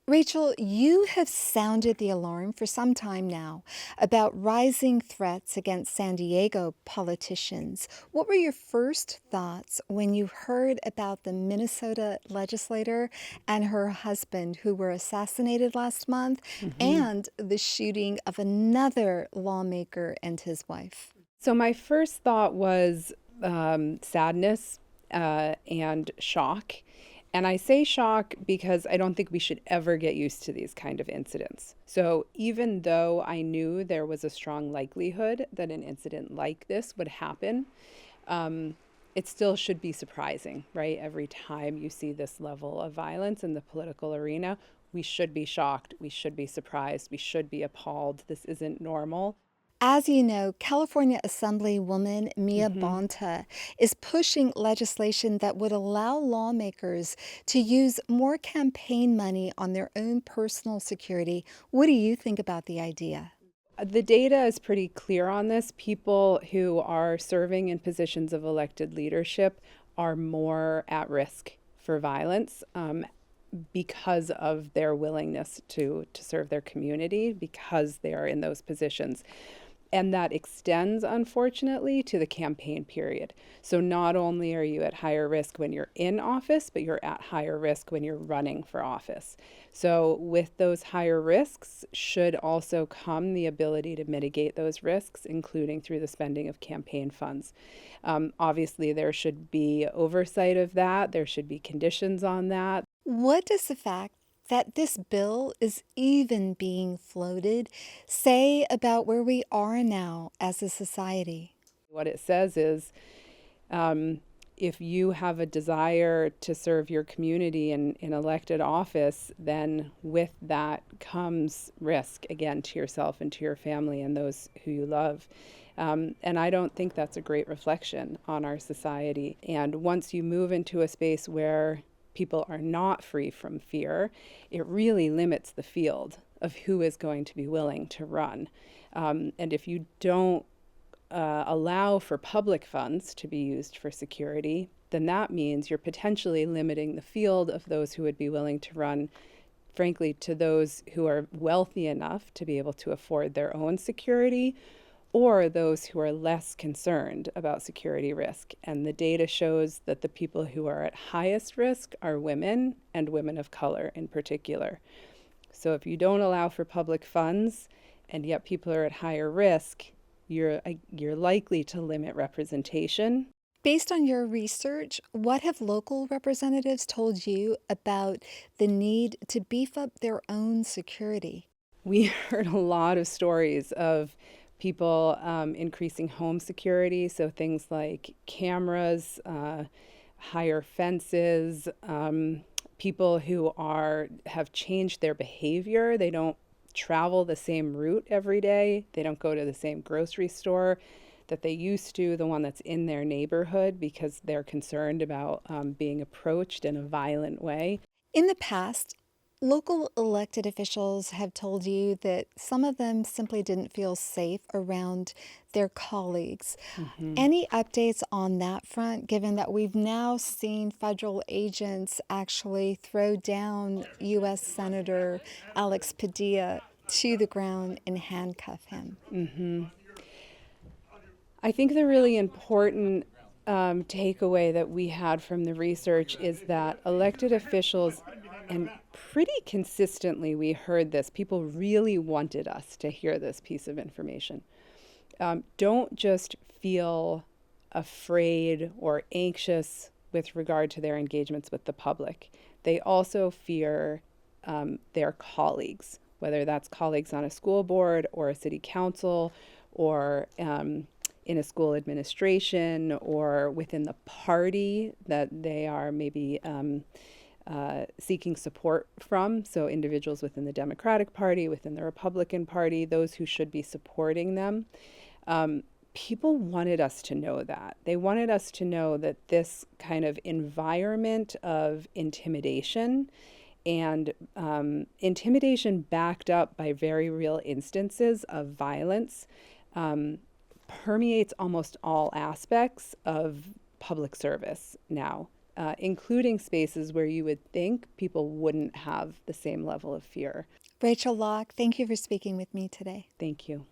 Rachel, you have sounded the alarm for some time now about rising threats against San Diego politicians. What were your first thoughts when you heard about the Minnesota legislator and her husband who were assassinated last month, hmm and the shooting of another lawmaker and his wife? So my first thought was sadness and shock. And I say shock because I don't think we should ever get used to these kind of incidents. So even though I knew there was a strong likelihood that an incident like this would happen, um, it still should be surprising, right? Every time you see this level of violence in the political arena, we should be shocked, we should be surprised, we should be appalled. This isn't normal. As you know, California Assemblywoman Mia hmm Bonta is pushing legislation that would allow lawmakers to use more campaign money on their own personal security. What do you think about the idea? The data is pretty clear on this. People who are serving in positions of elected leadership are more at risk for violence because of their willingness to serve their community, because they are in those positions. And that extends, unfortunately, to the campaign period. So not only are you at higher risk when you're in office, but you're at higher risk when you're running for office. So with those higher risks should also come the ability to mitigate those risks, including through the spending of campaign funds. Obviously, there should be oversight of that. There should be conditions on that. What does the fact that this bill is even being floated say about where we are now as a society? What it says is um, if you have a desire to serve your community in elected office, then with that comes risk again to yourself and to your family and those who you love. And I don't think that's a great reflection on our society. And once you move into a space where people are not free from fear, it really limits the field of who is going to be willing to run. And if you don't allow for public funds to be used for security, then that means you're potentially limiting the field of those who would be willing to run, frankly, to those who are wealthy enough to be able to afford their own security, or those who are less concerned about security risk. And the data shows that the people who are at highest risk are women and women of color in particular. So if you don't allow for public funds and yet people are at higher risk, you're likely to limit representation. Based on your research, what have local representatives told you about the need to beef up their own security? We heard a lot of stories of people increasing home security, so things like cameras, higher fences, people who are have changed their behavior. They don't travel the same route every day. They don't go to the same grocery store that they used to, the one that's in their neighborhood, because they're concerned about being approached in a violent way. In the past, local elected officials have told you that some of them simply didn't feel safe around their colleagues. hmm Any updates on that front, given that we've now seen federal agents actually throw down U.S. Senator Alex Padilla to the ground and handcuff him? hmm I think the really important takeaway that we had from the research is that elected officials, and pretty consistently we heard this, people really wanted us to hear this piece of information. Don't just feel afraid or anxious with regard to their engagements with the public. They also fear their colleagues, whether that's colleagues on a school board or a city council or in a school administration or within the party that they are maybe seeking support from. So, individuals within the Democratic Party, within the Republican Party, those who should be supporting them. People wanted us to know that. They wanted us to know that this kind of environment of intimidation and intimidation backed up by very real instances of violence permeates almost all aspects of public service now. including spaces where you would think people wouldn't have the same level of fear. Rachel Locke, thank you for speaking with me today. Thank you.